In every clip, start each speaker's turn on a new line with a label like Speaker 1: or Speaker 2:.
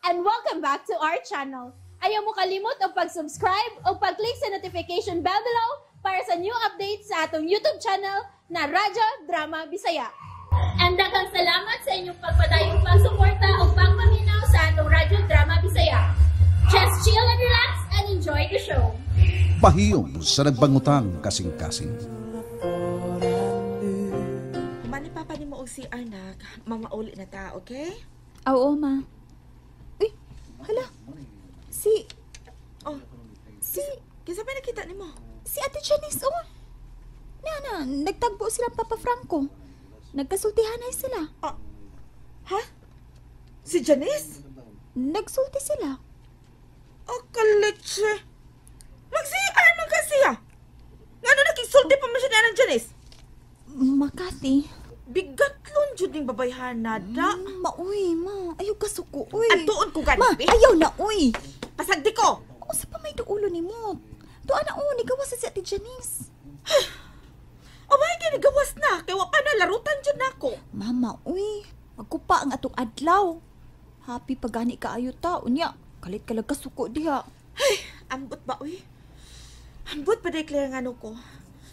Speaker 1: and welcome back to our channel. Ayaw mo kalimot o pag-subscribe o pag-click sa notification bell below para sa new updates sa atong YouTube channel na Radyo Drama Bisaya. And daghang salamat sa inyong pagpadayong pagsuporta o pagpaminaw sa atong Radyo Drama Bisaya. Just chill and relax and enjoy the show.
Speaker 2: Pahiyom sa nagbangutang kasing-kasing.
Speaker 3: Mani papa ni mo og si anak, mamauli na ta, okay?
Speaker 4: Oo, ma. Uy, hala. Si
Speaker 3: Kinsa ba nakita nimo?
Speaker 4: Ate Janice, oh. Nagtagpo sila Papa Franco. Nagkasultihan ay sila.
Speaker 3: Ha? Si Janice?
Speaker 4: Nagsulti sila.
Speaker 3: Kaletse. Mag-CR man ka siya. Ngano nakisulti pa man siya ng Janice?
Speaker 4: Makati.
Speaker 3: Bigatlon jud ning babayhan nada.
Speaker 4: Mauy, ma. Ayaw kasuko, uy.
Speaker 3: Atuon ko
Speaker 4: Ma,
Speaker 3: ganit.
Speaker 4: ayaw na, uy.
Speaker 3: Pasagdi ko.
Speaker 4: O, sa pa may duulo ni mo. Doon na, nigawas sa si Ate Janice.
Speaker 3: Abay kay gawas na kay wa pa na larutan jud nako.
Speaker 4: Mama, uy. Magkupa ang atong adlaw. Happy pagani kaayo ta. Unya, kalit ka lang kasuko diha.
Speaker 3: Ambot ba uy? Ambot pa declare ngano ko.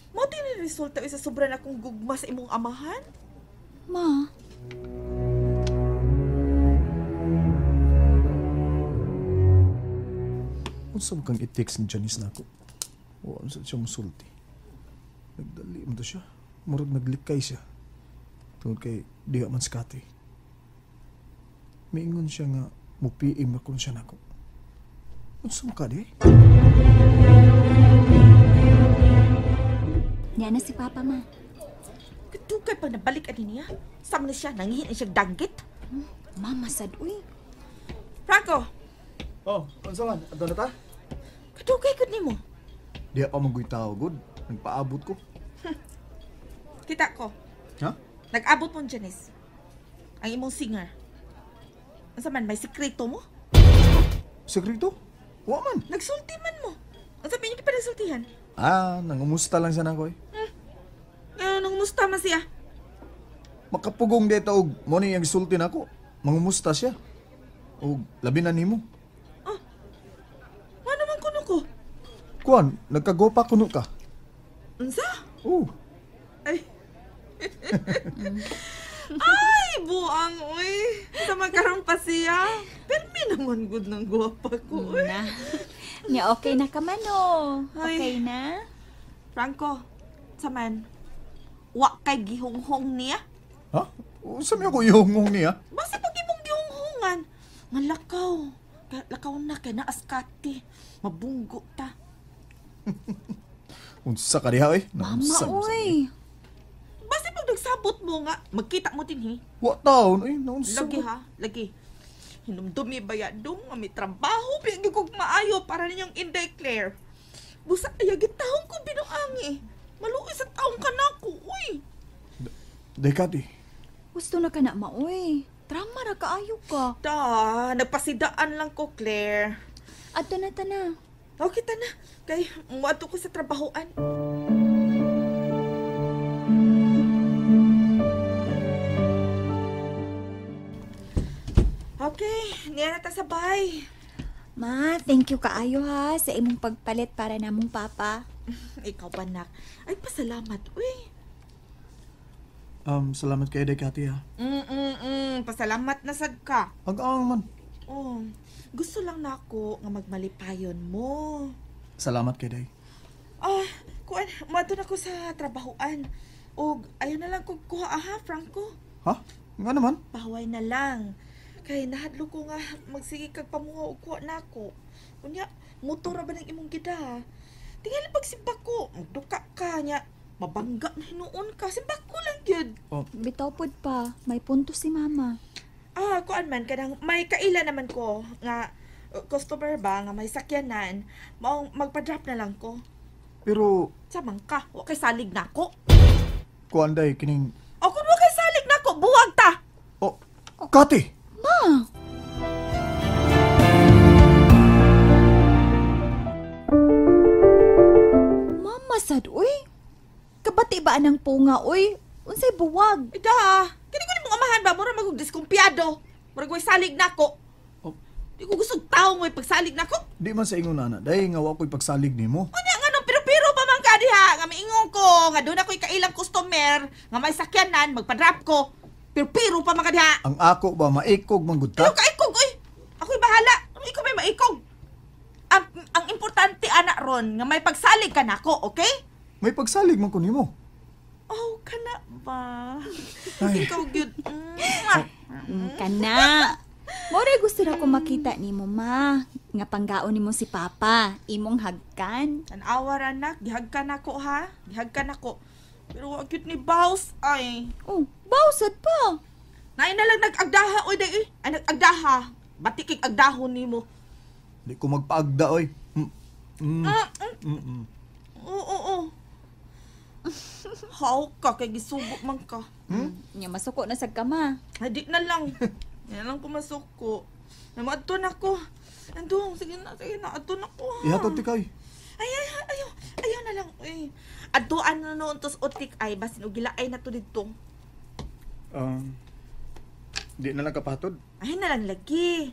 Speaker 3: Mo din resulta sa sobra na akong gugma sa imong amahan.
Speaker 4: Ma,
Speaker 5: Unsa mo kang i-text ni Janice na ako? O ano siya musulti? Nagdali mo to siya. Murag naglikay siya. Tungod kay diha man skati. Miingon siya nga mupiim na kung siya na ako. Unsa mo ka di?
Speaker 4: niya na si Papa, ma.
Speaker 3: Kadugay pag nabalik ani niya. Sama na siya nangihin siya danggit.
Speaker 4: Mama, sad, uy.
Speaker 3: Franco,
Speaker 5: Oh, unsa man? Adto na ta?
Speaker 3: kadugay gud nimo.
Speaker 5: Diha pa magoy tao, good. Nagpaabot ko.
Speaker 3: Kita ko.
Speaker 5: Ha?
Speaker 3: Nag-abot mo Janice. Ang imong singer. Unsa man may sekreto mo?
Speaker 5: Sekreto? Wa man.
Speaker 3: Nagsulti man mo. Unsa pa niyo pa nagsultihan?
Speaker 5: Nangumusta lang siya na ko eh.
Speaker 3: Nang musta man siya.
Speaker 5: Makapugong dito og mo ni ang gisulti na ako. Mangumusta siya. Og labi na nimo.
Speaker 3: Ano man kuno ko?
Speaker 5: Kuan, nagkagopa kuno ka.
Speaker 3: Unsa?
Speaker 5: Oh,
Speaker 3: Ay. Ay, buang, uy. Sa magkaroon pa siya. Permi naman good ng guwapa ko, uy.
Speaker 4: Na. Niya, okay na ka man, oh.
Speaker 3: Ay.
Speaker 4: Okay na?
Speaker 3: Franco, saman, wa kay gihonghong niya.
Speaker 5: ha? Unsa mi ako ihungong niya?
Speaker 3: Basta pag imong gihonghongan. Nga lakaw. Lakaw na kay naaskati. Mabunggo ta.
Speaker 5: Unsa ka diha eh?
Speaker 4: Mama,
Speaker 5: Unsa,
Speaker 4: uy.
Speaker 3: Basta pag nagsabot mo nga, magkita mo din,
Speaker 5: Wa taon eh, naunsa.
Speaker 3: Lagi ha, lagi. Hinumdumi bayadong, may trabaho, pigi kong maayo para ninyong in-declare. Busa ayagi taong ko binuangi. Maluoy sa taong ka na ko, uy.
Speaker 5: Dekati.
Speaker 4: Gusto na ka na, ma, uy. Drama na kaayo ka.
Speaker 3: Nagpasidaan lang ko, Claire.
Speaker 4: Ato na ta na.
Speaker 3: O, kita na. Kay, muwato ko sa trabahoan. Okay, niya na ta sabay.
Speaker 4: Ma, thank you kaayo ha sa imong pagpalit para namong Papa.
Speaker 3: Ikaw ba, nak? Ay, pasalamat, uy.
Speaker 5: Salamat kay Dekati ha.
Speaker 3: Pasalamat na sad ka.
Speaker 5: Ang man.
Speaker 3: Oh, gusto lang na ako nga magmalipayon mo.
Speaker 5: Salamat kay Day.
Speaker 3: Kuan, mato na ko sa trabahoan. O, ayaw na lang kong kuha, Franco.
Speaker 5: Ha? Nga naman?
Speaker 3: Pahuway na lang. Kay nahadlo ko nga magsige kag pamunga og kuha na ako. Unya, motor ra ba ng imong gida? Tingali pag simbak ko, magduka ka nya. Mabangga na hinuon ka, simbak ko lang gyud.
Speaker 4: Bitaw pod pa, may punto si Mama.
Speaker 3: Kuan man kanang may kaila naman ko nga customer ba nga may sakyanan, maong magpa-drop na lang ko.
Speaker 5: Pero,
Speaker 3: Samang ka, wa kay salig nako.
Speaker 5: kuan Day, kining...
Speaker 3: O kung wa kay salig nako, buwag ta.
Speaker 5: Oh, Kati!
Speaker 4: Ma! Mama, sad, uy. Kabati ba anang punga, uy? Unsay buwag?
Speaker 3: Ida, kini ko ni mong amahan ba mura magug diskumpiyado. Mura ko'y salig nako. Di ko gusto tao mo pagsalig na ko.
Speaker 5: Di man sa ingon ana, dahil nga wa ko'y pagsalig nimo.
Speaker 3: Unya nga nung pero pa man ka diha. Nga maingon ko. Nga doon ako'y kailang customer. Nga may sakyanan, magpa-drop ko. Pero pa man ka diha.
Speaker 5: Ang ako ba maikog manggod ta?
Speaker 3: Ayaw ka ikog, oy. Ako'y bahala. Ikaw may maikog. Ang importante, anak ron, nga may pagsalig ka na ko, okay?
Speaker 5: May pagsalig man ko nimo.
Speaker 3: Oh, kana ba?
Speaker 5: Ay.
Speaker 3: Ikaw, good.
Speaker 4: Kana. Moray gusto na ko makita nimo ma. Nga panggaon nimo si Papa. Imong hagkan.
Speaker 3: Tanawar, anak. Gihagkan ako, ha? Gihagkan ako. Pero ang cute ni Boss, ay.
Speaker 4: Oh, bawsad pa.
Speaker 3: Nain na lang nag-agdaha, oy, day, eh. Ay, nag-agdaha. Batikig agdahon ni mo.
Speaker 5: Di ko magpaagda oy.
Speaker 3: Oo. How ka, kay gisubok man ka.
Speaker 4: Nya masuko na sa kama.
Speaker 3: Hindi na lang. Yan lang pumasok ko. Namaadto na ko. Andong, sige na, adto na ko.
Speaker 5: Ihatod ti kay.
Speaker 3: Ayaw na lang. Ay. Adtoan na noon tos utik ay, basin o gilaay na to dito.
Speaker 5: Di na lang kapatod.
Speaker 3: Ay na lang lagi.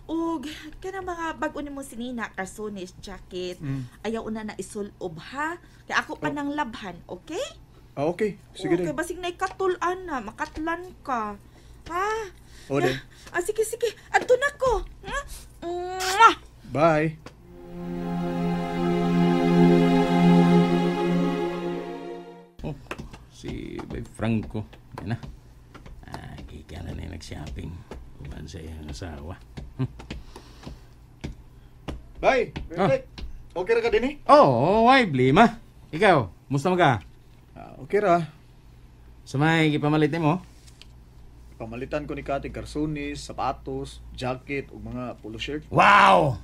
Speaker 3: O, kaya mga bago ni mo sinina, karsones, jacket. Ayaw na na isulob, ha? Kaya ako pa nang labhan, okay?
Speaker 5: Okay. Sige
Speaker 3: Okay,
Speaker 5: din.
Speaker 3: basig na ikatulan na, makatlan ka. Ha?
Speaker 5: O din.
Speaker 3: Sige. Adto na ko. Ha? Mwah!
Speaker 5: Bye.
Speaker 6: Si Bay Franco. Yan na. Kika na yung nag-shopping. Kuman sa iyang asawa.
Speaker 5: Bye. Perfect. Okay ra ka din eh?
Speaker 6: Oo, why blima? Ikaw, musta mo ka?
Speaker 5: Okay ra.
Speaker 6: Sa may gipamalit mo?
Speaker 5: Pamalitan ko ni Kati karsones, sapatos, jacket ug mga polo shirt.
Speaker 6: Wow!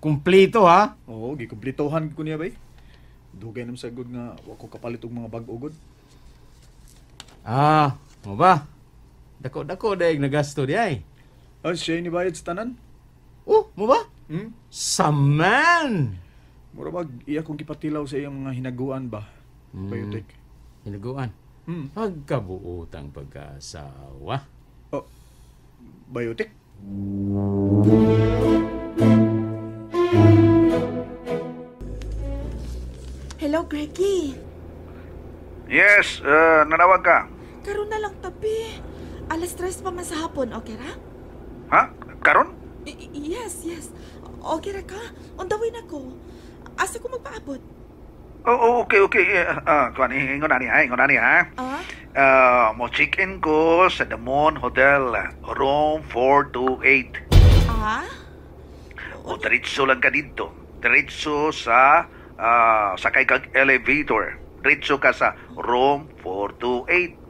Speaker 6: Kumplito ha?
Speaker 5: Oo, gikumplitohan ko niya bay. Dugay nam sagod nga wa ko kapalit og mga bag-ugod.
Speaker 6: Mo ba? Dako-dako daig nagasto di ay.
Speaker 5: Siya ni bayad sa tanan?
Speaker 6: Mo ba? Saman!
Speaker 5: Mura bag iya kong gipatilaw sa iyang mga hinaguan ba? Bayotek.
Speaker 6: Hinaguan. Pagkabuotang pagkasawa.
Speaker 5: Bayotek?
Speaker 3: Hello, Greggy.
Speaker 7: Yes, nanawag ka.
Speaker 3: Karon na lang tabi. Alas 3 pa man sa hapon, okay ra?
Speaker 7: Ha? Karon?
Speaker 3: Yes. Okay ra ka? On the way na ko. Asa ko magpaabot?
Speaker 7: Oo, okay. Kuan, ingon na niya, ha? Mo check-in ko sa Damon Hotel, room 428. O, diretso lang ka dito. Diretso sa, sakay kag elevator. Diretso ka sa room 428.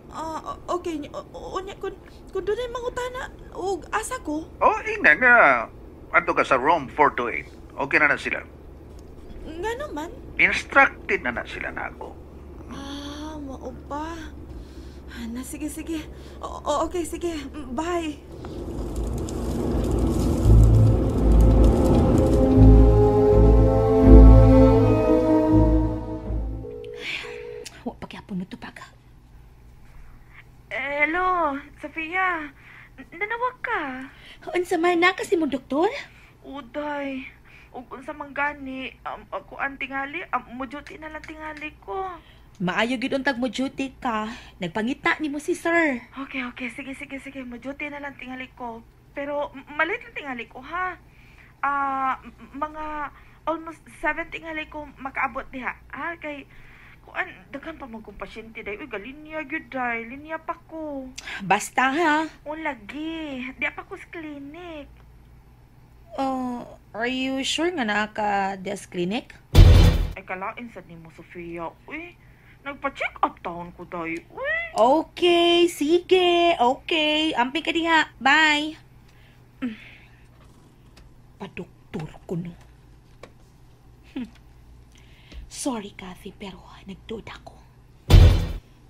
Speaker 3: Okay. Unya, kung doon ay mangutana, o asa ko?
Speaker 7: Oh, ina nga. Anto ka sa room 428. Okay na sila.
Speaker 3: Nga naman.
Speaker 7: Instructed na sila na ako.
Speaker 3: Mao pa. Sige. Okay, sige. Bye.
Speaker 8: Huwag pagyapon mo ito, Paga.
Speaker 3: Hello, Sofia. Nanawag ka?
Speaker 8: Unsa man na kasi mo, doktor?
Speaker 3: Uday. Ug unsa man gani, ako ang tingali, mo-duty na lang tingali ko.
Speaker 8: Maayo gid untag mo duty ka. Nagpangita nimo si sir.
Speaker 3: Okay. Sige. Mo-duty na lang tingali ko. Pero malit lang tingali ko, ha? Mga almost 7 tingali ko makaabot diha. Kay kuan daghan pa man kong pasyente day. Uy, galinya gyud day. Linya pa ko.
Speaker 8: Basta ha.
Speaker 3: O lagi. Di pa ko sa clinic.
Speaker 8: Are you sure nga naka-desk clinic?
Speaker 3: Ay kalain sad nimo, Sofia. Uy, nagpa-check up taon ko day. Uy.
Speaker 8: Okay, sige. Okay, amping ka diha. Bye. Padoktor ko no. Sorry, Kathy, pero nagduda ko.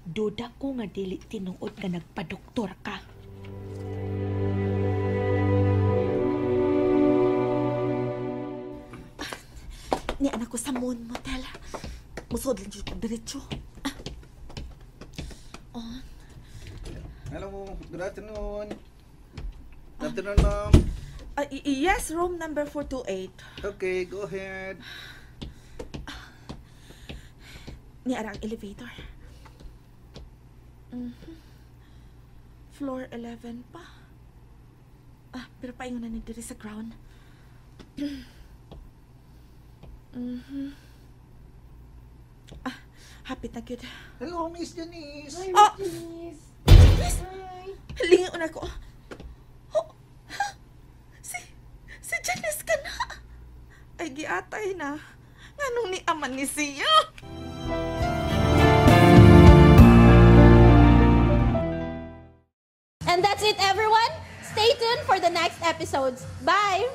Speaker 8: Duda ko nga dili tinuod nga nagpadoktor ka.
Speaker 3: Ni anak ko sa Moon Motel. Musod lang dito diretso.
Speaker 9: Hello, good afternoon. Good afternoon, ma'am.
Speaker 3: Yes, room number 428.
Speaker 7: Okay, go ahead.
Speaker 3: Niara ang elevator. Floor 11 pa. Pero paingon na ni diri sa ground. Hapit na gyud.
Speaker 5: Hello, Miss Janice.
Speaker 3: Miss! Lingon ako. Oh, si Janice ka na. Ay, giatay na. Nganong ni aman ni siya?
Speaker 1: And that's it, everyone. Stay tuned for the next episodes. Bye!